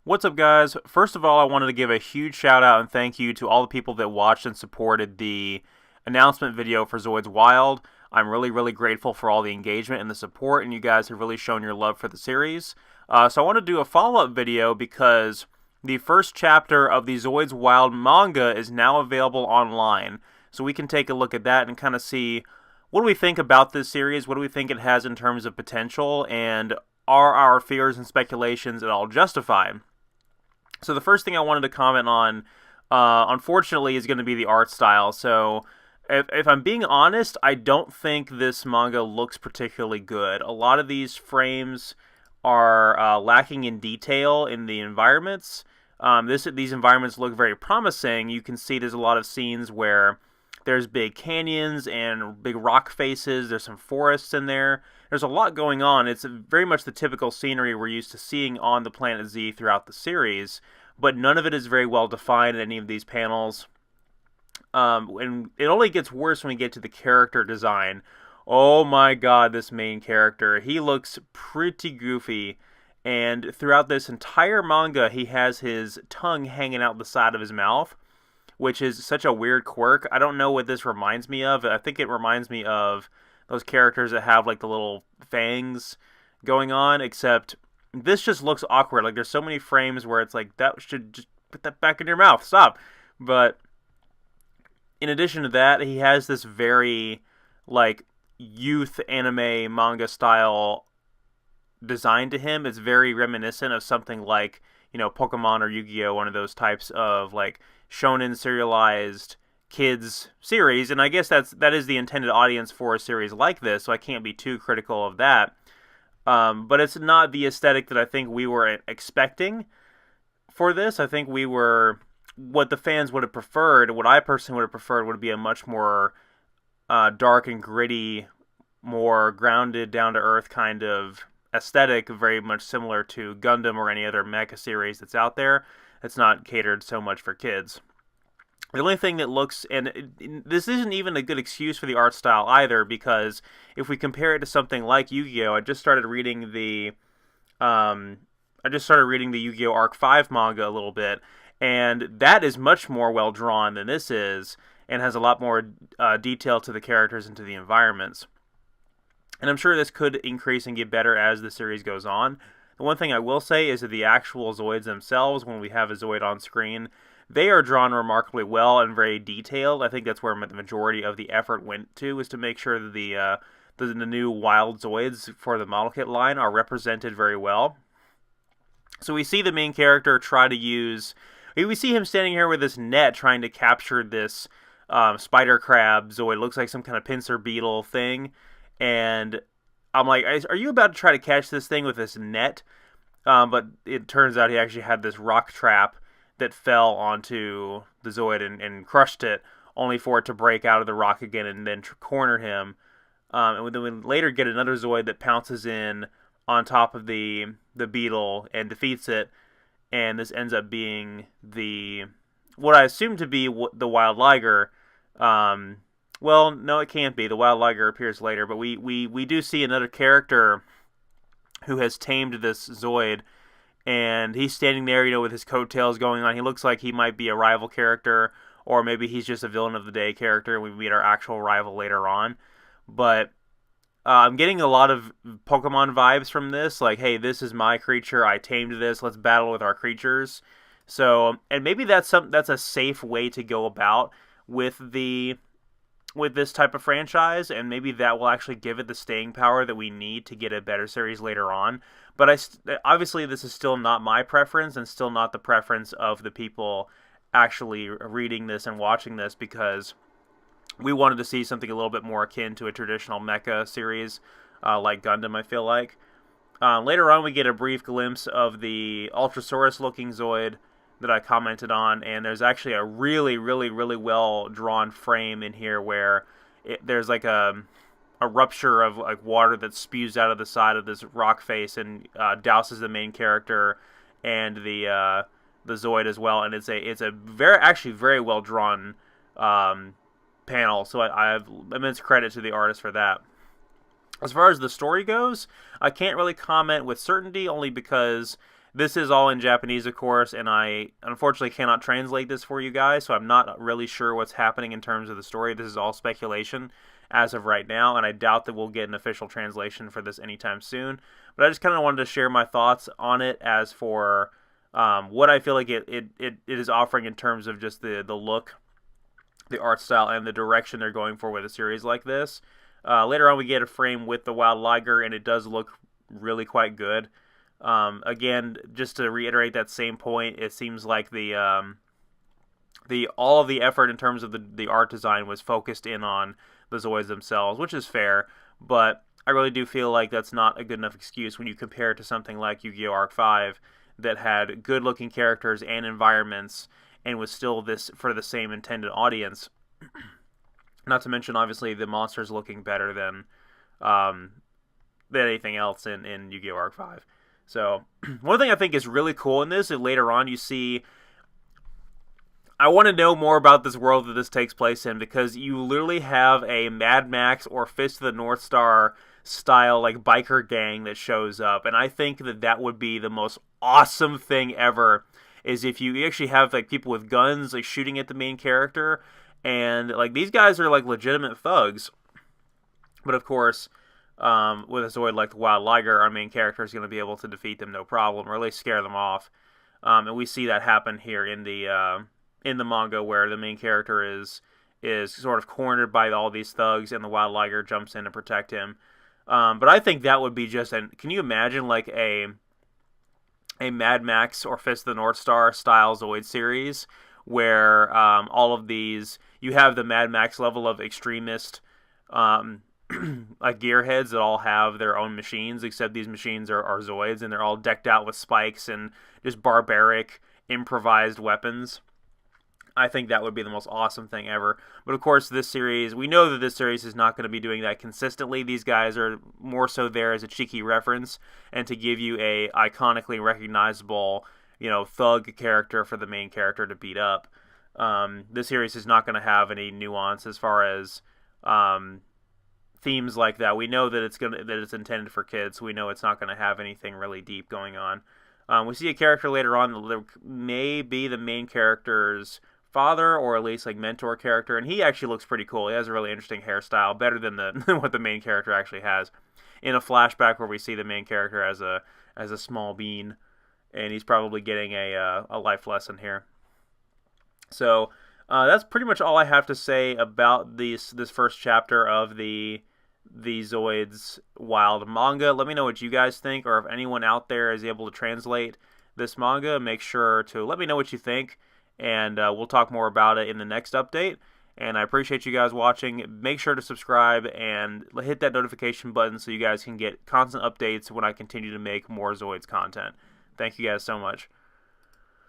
What's up, guys? First of all, I wanted to give a huge shout out and thank you to all the people that watched and supported the announcement video for Zoids Wild. I'm really grateful for all the engagement and the support, and you guys have really shown your love for the series. So I want to do a follow-up video because the first chapter of the Zoids Wild Manga is now available online. So we can take a look at that and kind of see what do we think about this series, what do we think it has in terms of potential, and are our fears and speculations at all justified? So the first thing I wanted to comment on, unfortunately, is going to be the art style. So if I'm being honest, I don't think this manga looks particularly good. A lot of these frames are lacking in detail in the environments. These environments look very promising. You can see there's a lot of scenes where there's big canyons and big rock faces. There's some forests in there. There's a lot going on. It's very much the typical scenery we're used to seeing on the Planet Z throughout the series, but none of it is very well defined in any of these panels. And it only gets worse when we get to the character design. Oh my god, this main character. He looks pretty goofy. And throughout this entire manga, he has his tongue hanging out the side of his mouth, which is such a weird quirk. I don't know what this reminds me of. I think it reminds me of those characters that have like the little fangs going on, except this just looks awkward. Like there's so many frames where it's like, that should just put that back in your mouth. Stop. But in addition to that, he has this very like youth anime manga style design to him. It's very reminiscent of something like, Pokemon or Yu-Gi-Oh, one of those types of like shonen serialized kids series, and I guess that is the intended audience for a series like this, so I can't be too critical of that. But it's not the aesthetic that I think we were expecting for this. I think what the fans would have preferred, what I personally would have preferred, would be a much more dark and gritty, more grounded, down-to-earth kind of aesthetic, very much similar to Gundam or any other mecha series that's out there. It's not catered so much for kids. The only thing that looks, and this isn't even a good excuse for the art style either, because if we compare it to something like Yu-Gi-Oh, I just started reading the Yu-Gi-Oh Arc 5 manga a little bit, and that is much more well drawn than this is, and has a lot more detail to the characters and to the environments. And I'm sure this could increase and get better as the series goes on. The one thing I will say is that the actual Zoids themselves, when we have a Zoid on screen, they are drawn remarkably well and very detailed. I think that's where the majority of the effort went to, is to make sure that the new Wild Zoids for the model kit line are represented very well. So we see the main character try to use... We see him standing here with this net trying to capture this spider crab Zoid. It looks like some kind of pincer beetle thing. And I'm like, are you about to try to catch this thing with this net? But it turns out he actually had this rock trap that fell onto the Zoid and crushed it, only for it to break out of the rock again and then corner him. And then we later get another Zoid that pounces in on top of the beetle and defeats it. And this ends up being what I assume to be the Wild Liger. Well, no, it can't be. The Wild Liger appears later, but we do see another character who has tamed this Zoid, and he's standing there, with his coattails going on. He looks like he might be a rival character, or maybe he's just a villain of the day character, and we meet our actual rival later on. But I'm getting a lot of Pokemon vibes from this, like, hey, this is my creature, I tamed this, let's battle with our creatures. So, and maybe that's a safe way to go about with this type of franchise, and maybe that will actually give it the staying power that we need to get a better series later on. But obviously this is still not my preference, and still not the preference of the people actually reading this and watching this, because we wanted to see something a little bit more akin to a traditional mecha series like Gundam, I feel like. Later on we get a brief glimpse of the Ultrasaurus looking Zoid that I commented on, and there's actually a really well drawn frame in here where there's like a rupture of like water that spews out of the side of this rock face and douses the main character and the Zoid as well, and it's a very well drawn panel, so I have immense credit to the artist for that. As far as the story goes, I can't really comment with certainty, only because This is all in Japanese, of course, and I unfortunately cannot translate this for you guys, so I'm not really sure what's happening in terms of the story. This is all speculation as of right now, and I doubt that we'll get an official translation for this anytime soon. But I just kind of wanted to share my thoughts on it as for what I feel like it is offering in terms of just the look, the art style, and the direction they're going for with a series like this. Later on, we get a frame with the Wild Liger, and it does look really quite good. Again, just to reiterate that same point, it seems like the all of the effort in terms of the art design was focused in on the Zoids themselves, which is fair, but I really do feel like that's not a good enough excuse when you compare it to something like Yu-Gi-Oh! Arc 5 that had good-looking characters and environments and was still this for the same intended audience. Not to mention, obviously, the monsters looking better than anything else in Yu-Gi-Oh! Arc 5. So, one thing I think is really cool in this, and later on you see, I want to know more about this world that this takes place in, because you literally have a Mad Max or Fist of the North Star style, like, biker gang that shows up, and I think that that would be the most awesome thing ever, is if you actually have, like, people with guns, like, shooting at the main character, and, like, these guys are, like, legitimate thugs, but of course, with a Zoid like the Wild Liger, our main character is going to be able to defeat them no problem, or at least scare them off. And we see that happen here in the manga, where the main character is sort of cornered by all these thugs, and the Wild Liger jumps in to protect him. But I think that would be just can you imagine like a Mad Max or Fist of the North Star style Zoid series where all of these, you have the Mad Max level of extremist like gearheads that all have their own machines, except these machines are Zoids, and they're all decked out with spikes and just barbaric improvised weapons. I think that would be the most awesome thing ever. But of course, this series, we know that this series is not going to be doing that consistently. These guys are more so there as a cheeky reference and to give you a iconically recognizable, thug character for the main character to beat up. This series is not going to have any nuance as far as themes like that. We know that it's intended for kids. So we know it's not going to have anything really deep going on. We see a character later on that may be the main character's father, or at least like mentor character, and he actually looks pretty cool. He has a really interesting hairstyle, better than what the main character actually has. In a flashback where we see the main character as a small bean, and he's probably getting a life lesson here. So that's pretty much all I have to say about this first chapter of the Zoids Wild Manga. Let me know what you guys think, or if anyone out there is able to translate this manga, make sure to let me know what you think, and we'll talk more about it in the next update. And I appreciate you guys watching. Make sure to subscribe and hit that notification button so you guys can get constant updates when I continue to make more Zoids content. Thank you guys so much.